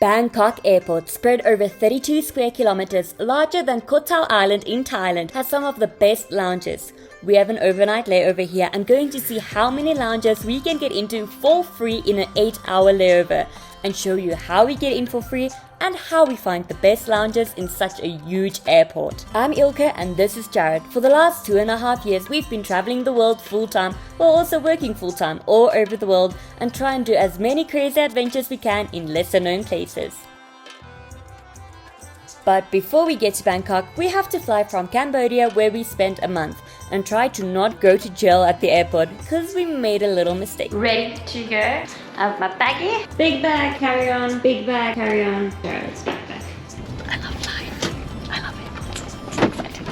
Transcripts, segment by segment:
Bangkok Airport, spread over 32 square kilometers, larger than Koh Tao Island in Thailand, has some of the best lounges. We have an overnight layover here and going to see how many lounges we can get into for free in an 8-hour layover and show you how we get in for free and how we find the best lounges in such a huge airport. I'm Ilka and this is Jared. For the last 2.5 years, we've been traveling the world full-time while also working full-time all over the world and try and do as many crazy adventures we can in lesser known places. But before we get to Bangkok, we have to fly from Cambodia where we spent a month and try to not go to jail at the airport because we made a little mistake. Ready to go. I have my baggie. Big bag, carry on. Big bag, carry on. Jared's backpack. I love flying. I love airports. It's so exciting.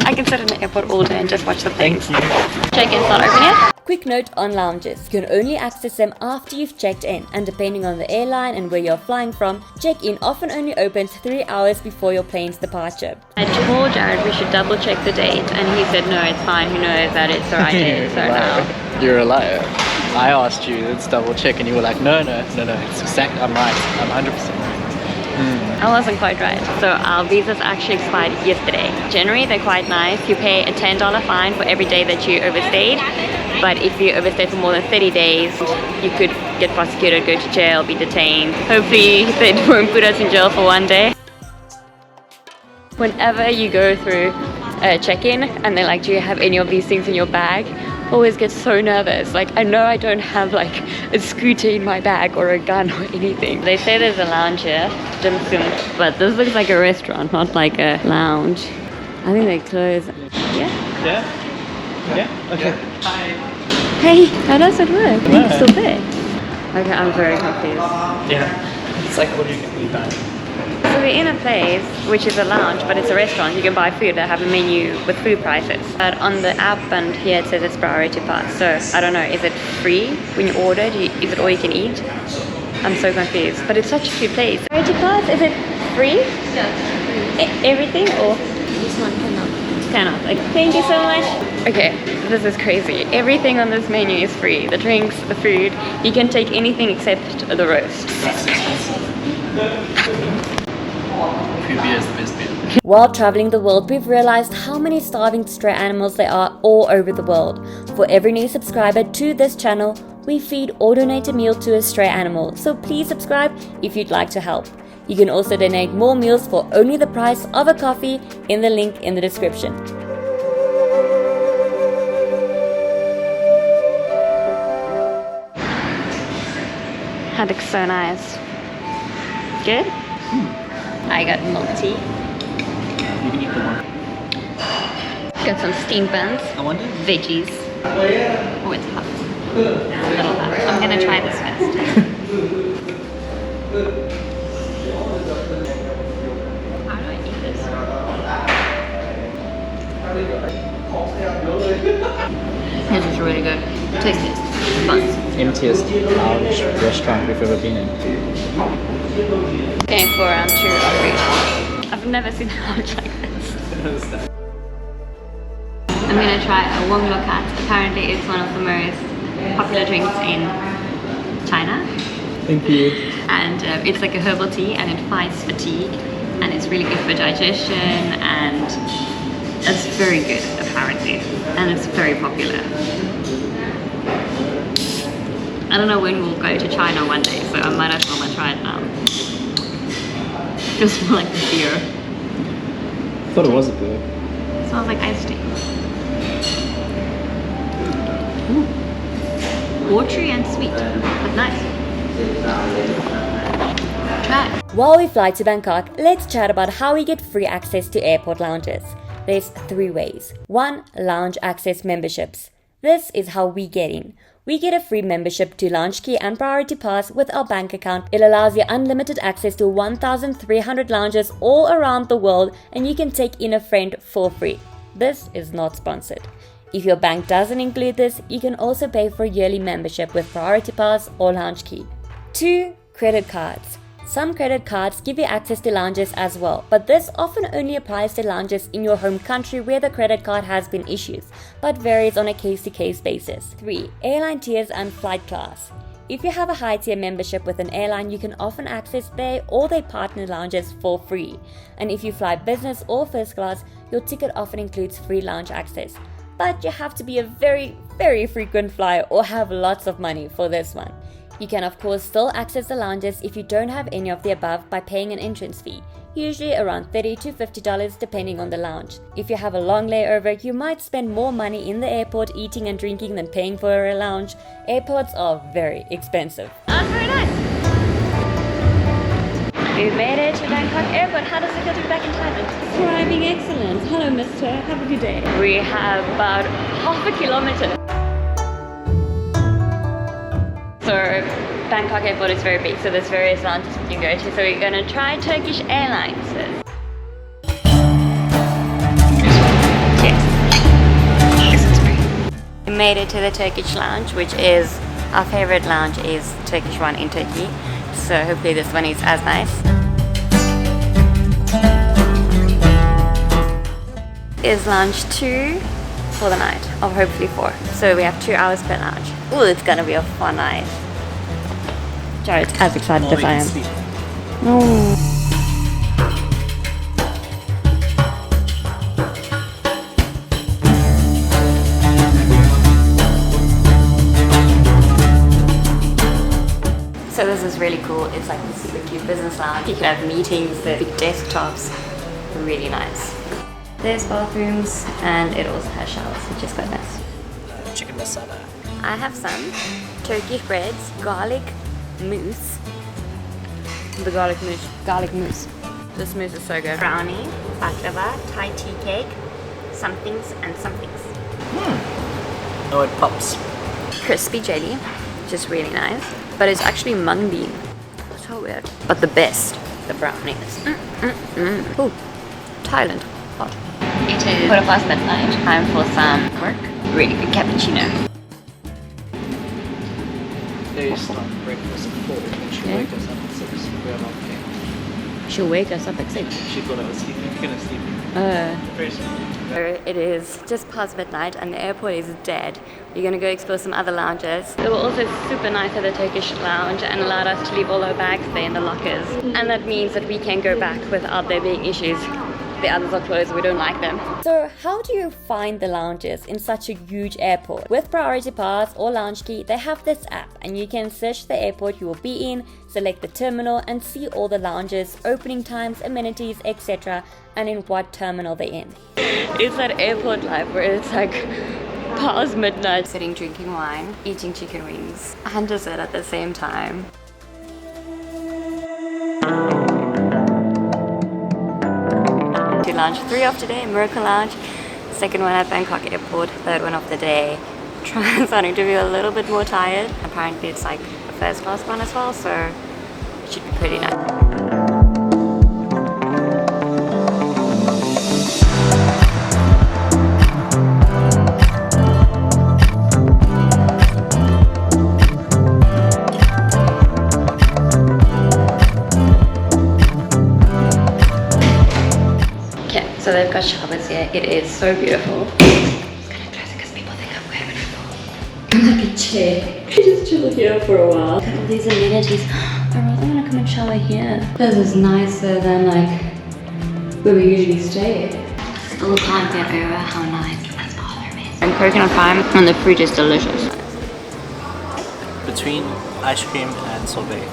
I can sit in the airport all day and just watch the planes. Thank you. Check-in's not open yet. Quick note on lounges. You can only access them after you've checked in, and depending on the airline and where you're flying from, check-in often only opens 3 hours before your plane's departure. I told Jared we should double check the date and he said no, it's fine, he knows that it's the right date, so now. You're a liar. I asked you, let's double check, and you were like, no, it's exact, I'm right, I'm 100% right. I wasn't quite right. So our visas actually expired yesterday. Generally they're quite nice. You pay a $10 fine for every day that you overstayed. But if you overstay for more than 30 days, you could get prosecuted, go to jail, be detained. Hopefully they won't put us in jail for one day. Whenever you go through a check-in and they're like, do you have any of these things in your bag? Always get so nervous. Like, I know I don't have like a scooter in my bag or a gun or anything. They say there's a lounge here, dim sum, but this looks like a restaurant, not like a lounge. I think they close. Yeah? Yeah? Okay. Hi. Hey, how does it work? I think it's still there. Okay, I'm very confused. Yeah. It's like, what do you get me back? So we're in a place which is a lounge, but it's a restaurant. You can buy food. They have a menu with food prices. But on the app and here it says it's priority pass. So I don't know, is it free when you order? Is it all you can eat? I'm so confused. But it's such a cute place. Priority pass, is it free? Yeah. Everything or? This one cannot. Like, thank you so much. Okay, this is crazy. Everything on this menu is free. The drinks, the food. You can take anything except the roast. Free beer is the best beer. While traveling the world, we've realized how many starving stray animals there are all over the world. For every new subscriber to this channel, we feed or donate a meal to a stray animal, so please subscribe if you'd like to help. You can also donate more meals for only the price of a coffee in the link in the description. That looks so nice. Good? I got milk tea. You can eat the one. Got some steamed buns. I wonder. Veggies. Oh, it's hot. A little hot. I'm gonna try this first. How do I eat this? This is really good. Taste it. Buns. Emptiest lounge restaurant we've ever been in. Okay, for round 2 or 3. I've never seen a lounge like this. I'm gonna try a warm cat. Apparently it's one of the most popular drinks in China. Thank you. And it's like a herbal tea and it fights fatigue and it's really good for digestion and it's very good apparently and it's very popular. I don't know when we'll go to China one day, so I might as well try it now. It smells like beer. I thought it was a beer. It smells like iced tea. Ooh. Watery and sweet, but nice. Try it. While we fly to Bangkok, let's chat about how we get free access to airport lounges. There's 3 ways. 1. Lounge access memberships. This is how we get in. We get a free membership to Lounge Key and Priority Pass with our bank account. It allows you unlimited access to 1,300 lounges all around the world and you can take in a friend for free. This is not sponsored. If your bank doesn't include this, you can also pay for a yearly membership with Priority Pass or Lounge Key. 2. Credit cards. Some credit cards give you access to lounges as well, but this often only applies to lounges in your home country where the credit card has been issued, but varies on a case-to-case basis. 3. Airline tiers and flight class. If you have a high tier membership with an airline, you can often access their or their partner lounges for free. And if you fly business or first class, your ticket often includes free lounge access. But you have to be a very, very frequent flyer or have lots of money for this one. You can of course still access the lounges if you don't have any of the above by paying an entrance fee, usually around $30 to $50 depending on the lounge. If you have a long layover, you might spend more money in the airport eating and drinking than paying for a lounge. Airports are very expensive. That's very nice. We've made it to Bangkok Airport. How does it feel to be back in Thailand? Thriving excellent. Hello mister, have a good day. We have about half a kilometer. So Bangkok Airport is very big, so there's various lounges you can go to. So we're going to try Turkish Airlines. Yes. We made it to the Turkish lounge, which is our favorite lounge is Turkish one in Turkey. So hopefully this one is as nice. Is lounge 2 for the night, or hopefully 4. So we have 2 hours per lounge. Ooh, it's gonna be a fun night. Jared's as excited as I am. No. So this is really cool. It's like a super cute business lounge. You can have meetings, there's big desktops. Really nice. There's bathrooms and it also has showers, which is quite nice. Chicken masala. I have some Turkish breads, garlic mousse. The garlic mousse. This mousse is so good. Brownie, baklava, Thai tea cake, somethings and somethings. Oh, it pops. Crispy jelly, which is really nice. But it's actually mung bean. So weird. But the best, the brownies. Ooh, Thailand. Hot. It is 4:15 midnight. Time for some work. Really good cappuccino. They start breakfast at 4. She'll Yeah. wake us up at 6. We are not okay. She'll wake us up at 6. She thought I was sleeping. You're gonna sleep. Very soon. It is just past midnight and the airport is dead. We're gonna go explore some other lounges. They were also super nice at the Turkish lounge and allowed us to leave all our bags there in the lockers. And that means that we can go back without there being issues. The others are closed, we don't like them. So how do you find the lounges in such a huge airport? With Priority Pass or Lounge Key, they have this app and you can search the airport you will be in, select the terminal and see all the lounges, opening times, amenities, etc. and in what terminal they're in. It's that airport life where it's like past midnight. Sitting drinking wine, eating chicken wings and dessert at the same time. To lounge 3 of today, Miracle Lounge. Second one at Bangkok Airport. Third one of the day. Starting to feel a little bit more tired. Apparently it's like a first class one as well, so it should be pretty nice. So they've got showers here. It is so beautiful. I'm just gonna close it because people think I'm wearing it. I'm like a chair. Just chill here for a while. Look at all these amenities. I rather want to come and shower here. This is nicer than like where we usually stay. Still can't get over how nice this bathroom is. And coconut prime and the fruit is delicious. Between ice cream and sorbet.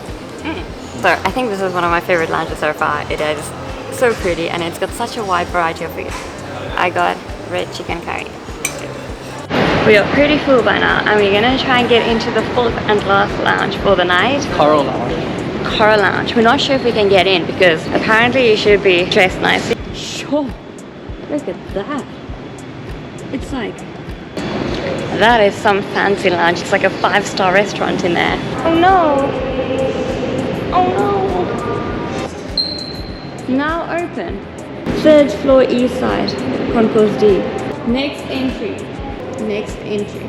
So I think this is one of my favorite lounges so far. It is so pretty and it's got such a wide variety of food. I got red chicken curry. We are pretty full by now and we're gonna try and get into the 4th and last lounge for the night. Coral Lounge. Coral Lounge. We're not sure if we can get in because apparently you should be dressed nicely. Sure. Look at that. It's like... That is some fancy lounge. It's like a 5-star restaurant in there. Oh no! Oh no! Now open. 3rd floor east side, concourse D. Next entry. Next entry.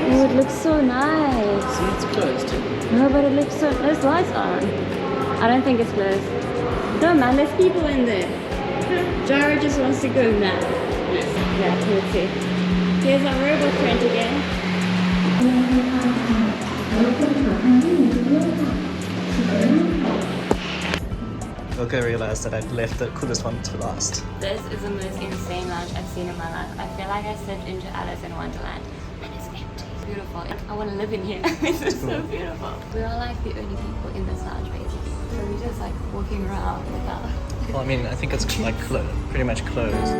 Oh, it looks so nice. See, it's closed. No, but it looks so... Those lights are on. I don't think it's closed. No, man, there's people in there. Jared just wants to go mad. Yeah, let's see. Here's our robot friend again. Okay, I realized that I've left the coolest one to last. This is the most insane lounge I've seen in my life. I feel like I slipped into Alice in Wonderland and it's empty. It's beautiful. I want to live in here. This is so beautiful. We are like the only people in this lounge basically. So we're just like walking around without... Well, I mean, I think it's like pretty much closed.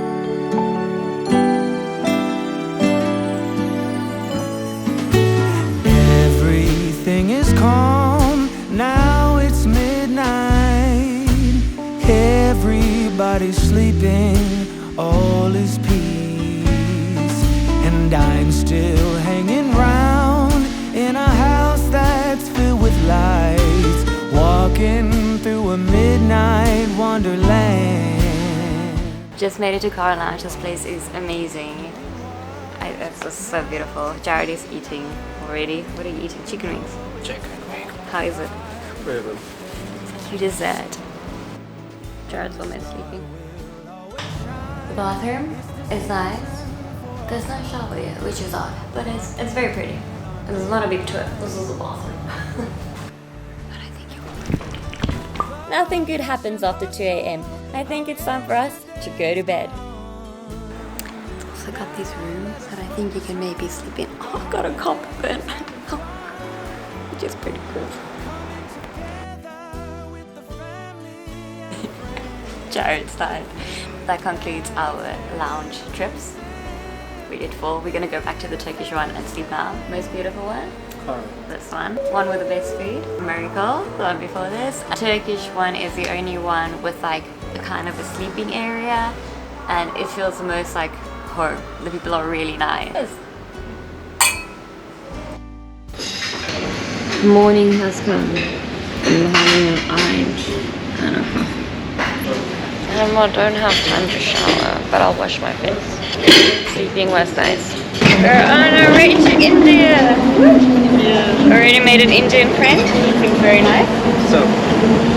Everything is calm, now it's midnight. Everybody's sleeping, all is peace. And I'm still hanging round in a house that's filled with lights, walking through a midnight wonderland. Just made it to Car Lounge. This place is amazing. It's just so beautiful. Jared is eating already. What are you eating? Chicken wings? Chicken wing. How is it? Very good. You dessert. Jared's almost sleeping. The bathroom is nice. There's no shower yet, which is odd, but it's very pretty. And there's not a big toilet. This is the bathroom. But I think you will. Nothing good happens after 2 a.m. I think it's time for us to go to bed. Also got these rooms that I think you can maybe sleep in. Oh, I've got a copper bed. Which is pretty cool. Jared's died. That concludes our lounge trips. We did 4. We're gonna go back to the Turkish one and sleep now. Most beautiful one. This one. One with the best food. Miracle. The one before this. A Turkish one is the only one with like a kind of a sleeping area, and it feels the most like home. The people are really nice. Morning has come. We're having an orange and a coffee. I don't have time to shower, but I'll wash my face. Sleeping was nice. We're on our way to India! Yeah. Already made an Indian friend. He seems very nice. So,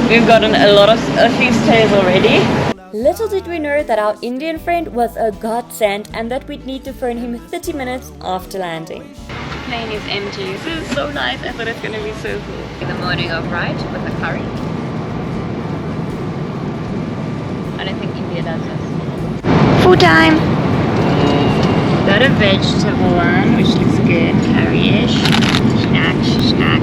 we've gotten a few stays already. Little did we know that our Indian friend was a godsend and that we'd need to phone him 30 minutes after landing. The plane is empty. This is so nice. I thought it's going to be so cool. In the morning of right with the curry. I don't think India does this. Food time! Got a vegetable one, which looks good. Curry-ish. Snack.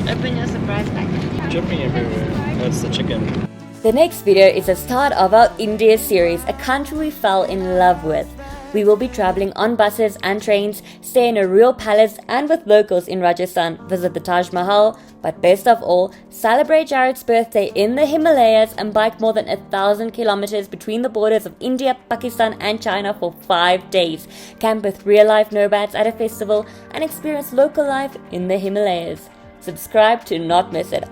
Open your surprise package. jumping everywhere. That's the chicken. The next video is the start of our India series, a country we fell in love with. We will be traveling on buses and trains, stay in a real palace and with locals in Rajasthan, visit the Taj Mahal, but best of all, celebrate Jared's birthday in the Himalayas and bike more than 1,000 kilometers between the borders of India, Pakistan and China for 5 days, camp with real-life nomads at a festival and experience local life in the Himalayas. Subscribe to not miss it.